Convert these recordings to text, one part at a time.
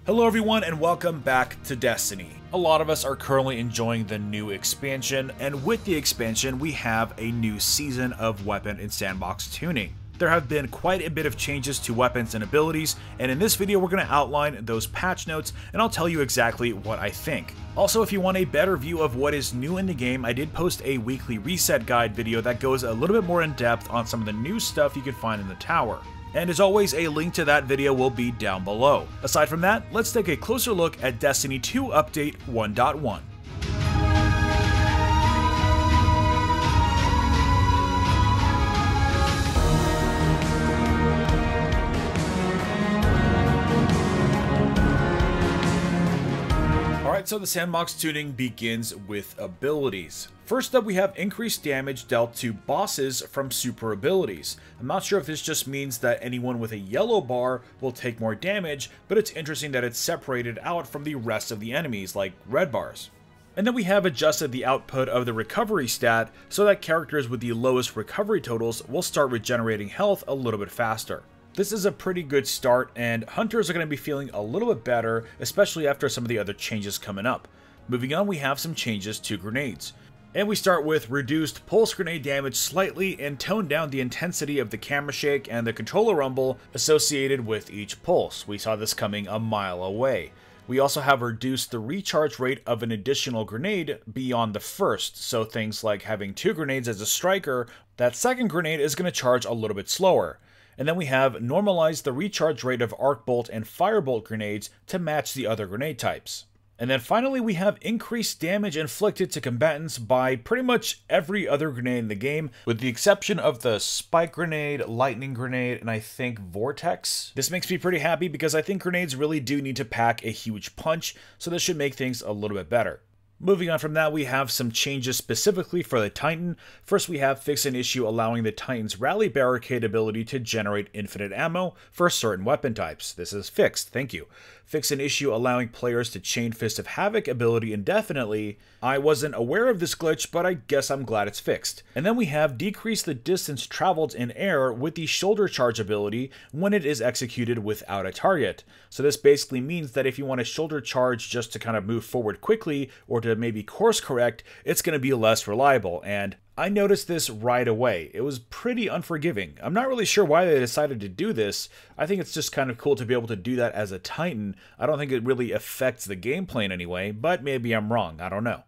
Hello everyone and welcome back to Destiny. A lot of us are currently enjoying the new expansion, and with the expansion we have a new season of weapon and sandbox tuning. There have been quite a bit of changes to weapons and abilities, and in this video we're going to outline those patch notes and I'll tell you exactly what I think. Also, if you want a better view of what is new in the game, I did post a weekly reset guide video that goes a little bit more in depth on some of the new stuff you can find in the tower. And as always, a link to that video will be down below. Aside from that, let's take a closer look at Destiny 2 Update 1.1. Alright, so the sandbox tuning begins with abilities. First up, we have increased damage dealt to bosses from super abilities. I'm not sure if this just means that anyone with a yellow bar will take more damage, but it's interesting that it's separated out from the rest of the enemies, like red bars. And then we have adjusted the output of the recovery stat so that characters with the lowest recovery totals will start regenerating health a little bit faster. This is a pretty good start, and hunters are going to be feeling a little bit better, especially after some of the other changes coming up. Moving on, we have some changes to grenades. And we start with reduced pulse grenade damage slightly and toned down the intensity of the camera shake and the controller rumble associated with each pulse. We saw this coming a mile away. We also have reduced the recharge rate of an additional grenade beyond the first, so things like having 2 grenades as a striker, that second grenade is going to charge a little bit slower. And then we have normalized the recharge rate of arc bolt and firebolt grenades to match the other grenade types. And then finally we have increased damage inflicted to combatants by pretty much every other grenade in the game, with the exception of the spike grenade, lightning grenade, and I think vortex. This makes me pretty happy because I think grenades really do need to pack a huge punch, so this should make things a little bit better. Moving on from that, we have some changes specifically for the Titan. First, we have fixed an issue allowing the Titan's rally barricade ability to generate infinite ammo for certain weapon types. This is fixed, thank you. Fix an issue allowing players to chain Fist of Havoc ability indefinitely. I wasn't aware of this glitch, but I guess I'm glad it's fixed. And then we have decreased the distance traveled in air with the shoulder charge ability when it is executed without a target. So this basically means that if you want to shoulder charge just to kind of move forward quickly or to maybe course correct, it's going to be less reliable, and I noticed this right away. It was pretty unforgiving. I'm not really sure why they decided to do this. I think it's just kind of cool to be able to do that as a Titan. I don't think it really affects the gameplay in any way, but maybe I'm wrong, I don't know.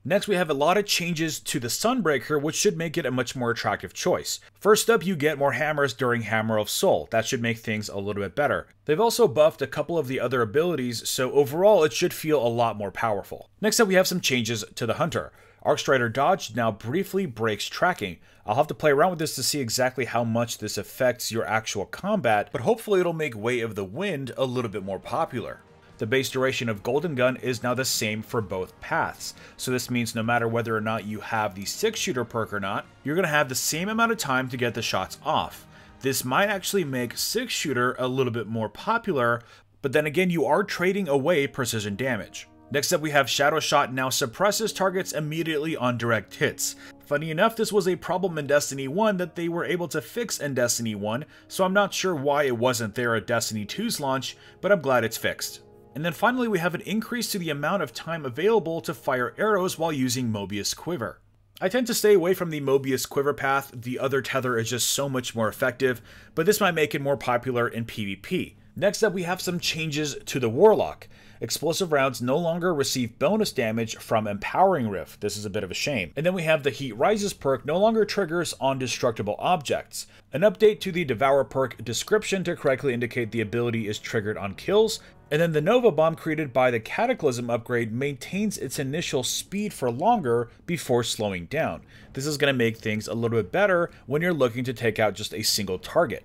Next, we have a lot of changes to the Sunbreaker, which should make it a much more attractive choice. First up, you get more hammers during Hammer of Soul. That should make things a little bit better. They've also buffed a couple of the other abilities, so overall it should feel a lot more powerful. Next up, we have some changes to the Hunter. Arcstrider Dodge now briefly breaks tracking. I'll have to play around with this to see exactly how much this affects your actual combat, but hopefully it'll make Way of the Wind a little bit more popular. The base duration of Golden Gun is now the same for both paths, so this means no matter whether or not you have the 6-shooter perk or not, you're going to have the same amount of time to get the shots off. This might actually make 6-shooter a little bit more popular, but then again you are trading away precision damage. Next up, we have Shadow Shot now suppresses targets immediately on direct hits. Funny enough, this was a problem in Destiny 1 that they were able to fix in Destiny 1, so I'm not sure why it wasn't there at Destiny 2's launch, but I'm glad it's fixed. And then finally, we have an increase to the amount of time available to fire arrows while using Mobius Quiver. I tend to stay away from the Mobius Quiver path. The other tether is just so much more effective, but this might make it more popular in PvP. Next up, we have some changes to the Warlock. Explosive rounds no longer receive bonus damage from Empowering Rift. This is a bit of a shame. And then we have the Heat Rises perk no longer triggers on destructible objects. An update to the Devour perk description to correctly indicate the ability is triggered on kills. And then the Nova Bomb created by the Cataclysm upgrade maintains its initial speed for longer before slowing down. This is going to make things a little bit better when you're looking to take out just a single target.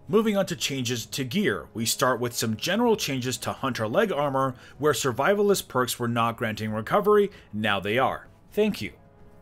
Moving on to changes to gear, we start with some general changes to Hunter leg armor, where survivalist perks were not granting recovery, now they are. Thank you.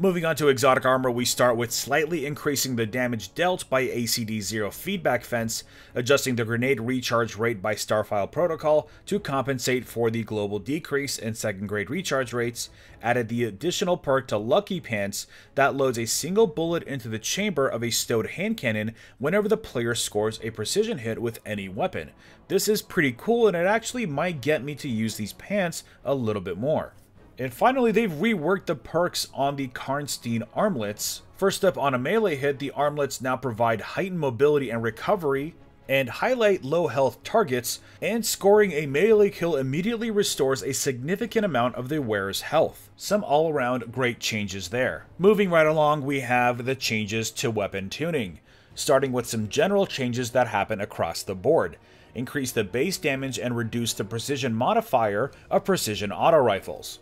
Moving on to exotic armor, we start with slightly increasing the damage dealt by ACD0 feedback fence, adjusting the grenade recharge rate by Starfile protocol to compensate for the global decrease in second grade recharge rates, added the additional perk to Lucky Pants that loads a single bullet into the chamber of a stowed hand cannon whenever the player scores a precision hit with any weapon. This is pretty cool, and it actually might get me to use these pants a little bit more. And finally, they've reworked the perks on the Karnstein armlets. First up, on a melee hit, the armlets now provide heightened mobility and recovery, and highlight low health targets, and scoring a melee kill immediately restores a significant amount of the wearer's health. Some all-around great changes there. Moving right along, we have the changes to weapon tuning, starting with some general changes that happen across the board. Increase the base damage and reduce the precision modifier of precision auto rifles.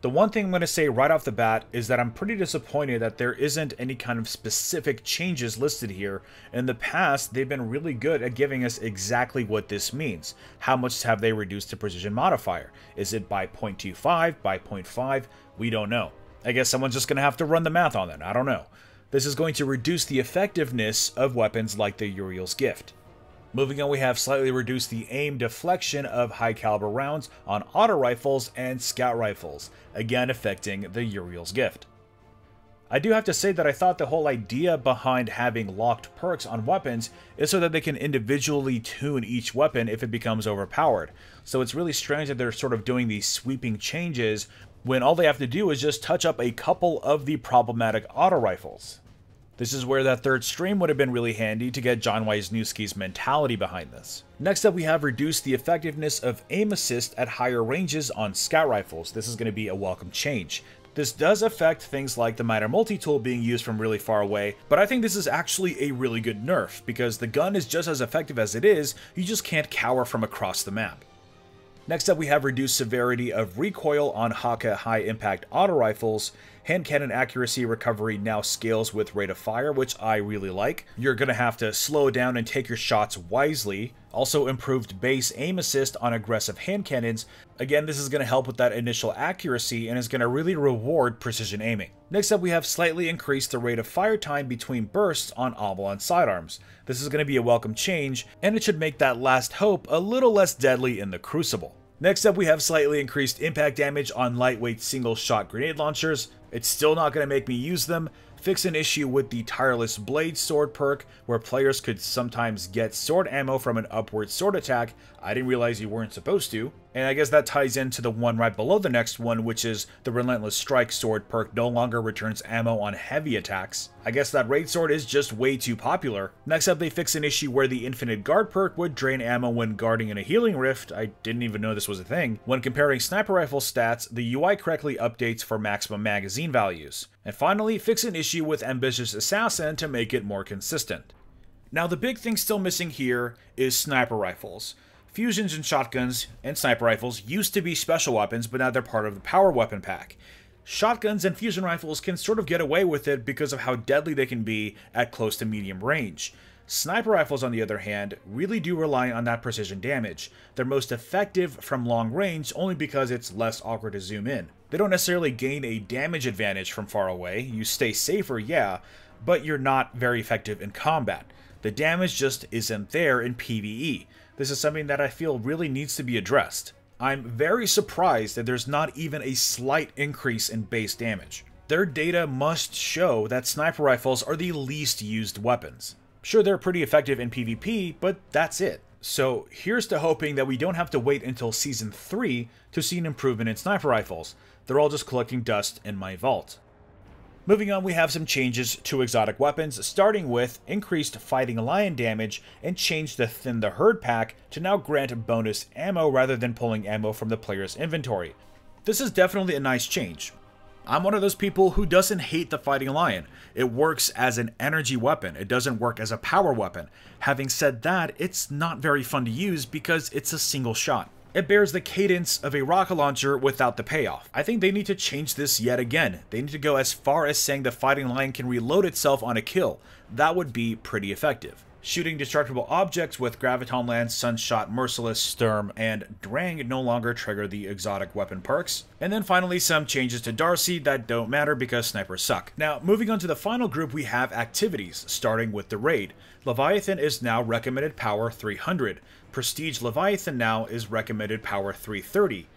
The one thing I'm going to say right off the bat is that I'm pretty disappointed that there isn't any kind of specific changes listed here. In the past, they've been really good at giving us exactly what this means. How much have they reduced the precision modifier? Is it by 0.25, by 0.5? We don't know. I guess someone's just going to have to run the math on that. I don't know. This is going to reduce the effectiveness of weapons like the Uriel's Gift. Moving on, we have slightly reduced the aim deflection of high caliber rounds on auto rifles and scout rifles, again affecting the Uriel's Gift. I do have to say that I thought the whole idea behind having locked perks on weapons is so that they can individually tune each weapon if it becomes overpowered. So it's really strange that they're sort of doing these sweeping changes when all they have to do is just touch up a couple of the problematic auto rifles. This is where that third stream would have been really handy to get John Wisniewski's mentality behind this. Next up, we have reduced the effectiveness of aim assist at higher ranges on scout rifles. This is going to be a welcome change. This does affect things like the miter multi-tool being used from really far away, but I think this is actually a really good nerf, because the gun is just as effective as it is, you just can't cower from across the map. Next up, we have reduced severity of recoil on Haka high-impact auto rifles. Hand cannon accuracy recovery now scales with rate of fire, which I really like. You're going to have to slow down and take your shots wisely. Also improved base aim assist on aggressive hand cannons. Again, this is going to help with that initial accuracy and is going to really reward precision aiming. Next up, we have slightly increased the rate of fire time between bursts on Avalon sidearms. This is going to be a welcome change, and it should make that last hope a little less deadly in the Crucible. Next up, we have slightly increased impact damage on lightweight single-shot grenade launchers. It's still not going to make me use them. Fix an issue with the Tireless Blade Sword perk, where players could sometimes get sword ammo from an upward sword attack. I didn't realize you weren't supposed to. And I guess that ties into the one right below the next one, which is the Relentless Strike Sword perk no longer returns ammo on heavy attacks. I guess that raid sword is just way too popular. Next up, they fix an issue where the Infinite Guard perk would drain ammo when guarding in a healing rift. I didn't even know this was a thing. When comparing sniper rifle stats, the UI correctly updates for maximum magazine values. And finally, fix an issue with Ambitious Assassin to make it more consistent. Now, the big thing still missing here is sniper rifles. Fusions and shotguns and sniper rifles used to be special weapons, but now they're part of the power weapon pack. Shotguns and fusion rifles can sort of get away with it because of how deadly they can be at close to medium range. Sniper rifles, on the other hand, really do rely on that precision damage. They're most effective from long range only because it's less awkward to zoom in. They don't necessarily gain a damage advantage from far away. You stay safer, yeah, but you're not very effective in combat. The damage just isn't there in PvE. This is something that I feel really needs to be addressed. I'm very surprised that there's not even a slight increase in base damage. Their data must show that sniper rifles are the least used weapons. Sure, they're pretty effective in PvP, but that's it. So here's to hoping that we don't have to wait until Season 3 to see an improvement in sniper rifles. They're all just collecting dust in my vault. Moving on, we have some changes to exotic weapons, starting with increased Fighting Lion damage and change the Thin the Herd pack to now grant bonus ammo rather than pulling ammo from the player's inventory. This is definitely a nice change. I'm one of those people who doesn't hate the Fighting Lion. It works as an energy weapon. It doesn't work as a power weapon. Having said that, it's not very fun to use because it's a single shot. It bears the cadence of a rocket launcher without the payoff. I think they need to change this yet again. They need to go as far as saying the Fighting Lion can reload itself on a kill. That would be pretty effective. Shooting destructible objects with Graviton Lance, Sunshot, Merciless, Sturm, and Drang no longer trigger the exotic weapon perks. And then finally some changes to Darcy that don't matter because snipers suck. Now moving on to the final group, we have activities, starting with the raid. Leviathan is now recommended power 300. Prestige Leviathan now is recommended power 330.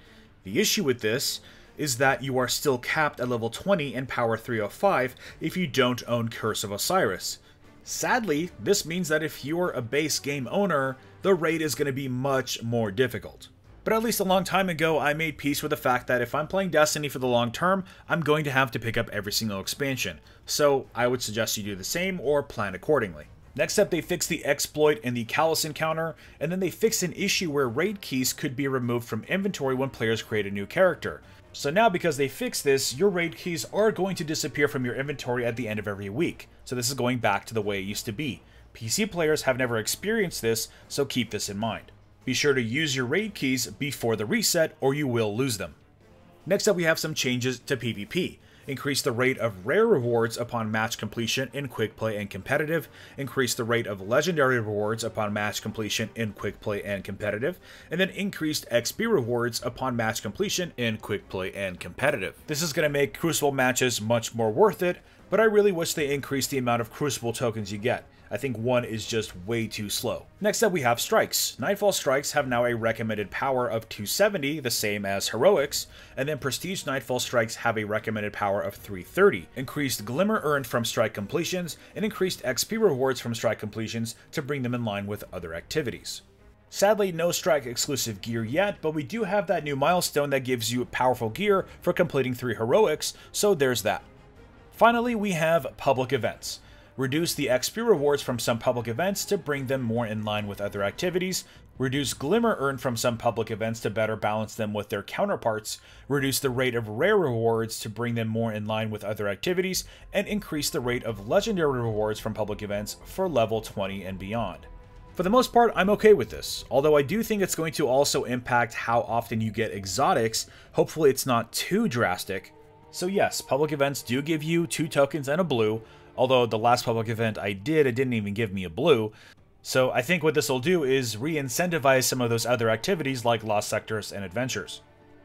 The issue with this is that you are still capped at level 20 and power 305 if you don't own Curse of Osiris. Sadly, this means that if you're a base game owner, the raid is going to be much more difficult. But at least a long time ago, I made peace with the fact that if I'm playing Destiny for the long term, I'm going to have to pick up every single expansion. So I would suggest you do the same or plan accordingly. Next up, they fixed the exploit in the Callous encounter, and then they fixed an issue where raid keys could be removed from inventory when players create a new character. So now because they fixed this, your raid keys are going to disappear from your inventory at the end of every week. So this is going back to the way it used to be. PC players have never experienced this, so keep this in mind. Be sure to use your raid keys before the reset or you will lose them. Next up, we have some changes to PvP. Increase the rate of rare rewards upon match completion in quick play and competitive, increase the rate of legendary rewards upon match completion in quick play and competitive, and then increased XP rewards upon match completion in quick play and competitive. This is going to make Crucible matches much more worth it, but I really wish they increased the amount of Crucible tokens you get. I think one is just way too slow. Next up, we have Strikes. Nightfall Strikes have now a recommended power of 270, the same as Heroics, and then Prestige Nightfall Strikes have a recommended power of 330. Increased Glimmer earned from strike completions, and increased XP rewards from strike completions to bring them in line with other activities. Sadly, no strike exclusive gear yet, but we do have that new milestone that gives you powerful gear for completing 3 Heroics, so there's that. Finally, we have public events. Reduce the XP rewards from some public events to bring them more in line with other activities, reduce Glimmer earned from some public events to better balance them with their counterparts, reduce the rate of rare rewards to bring them more in line with other activities, and increase the rate of legendary rewards from public events for level 20 and beyond. For the most part, I'm okay with this, although I do think it's going to also impact how often you get exotics. Hopefully it's not too drastic. So yes, public events do give you 2 tokens and a blue, although the last public event I did, it didn't even give me a blue. So I think what this will do is re-incentivize some of those other activities like Lost Sectors and Adventures.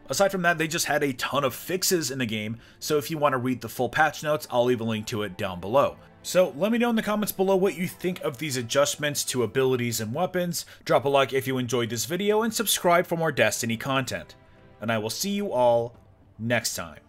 Aside from that, they just had a ton of fixes in the game, so if you want to read the full patch notes, I'll leave a link to it down below. So let me know in the comments below what you think of these adjustments to abilities and weapons, drop a like if you enjoyed this video, and subscribe for more Destiny content. And I will see you all next time.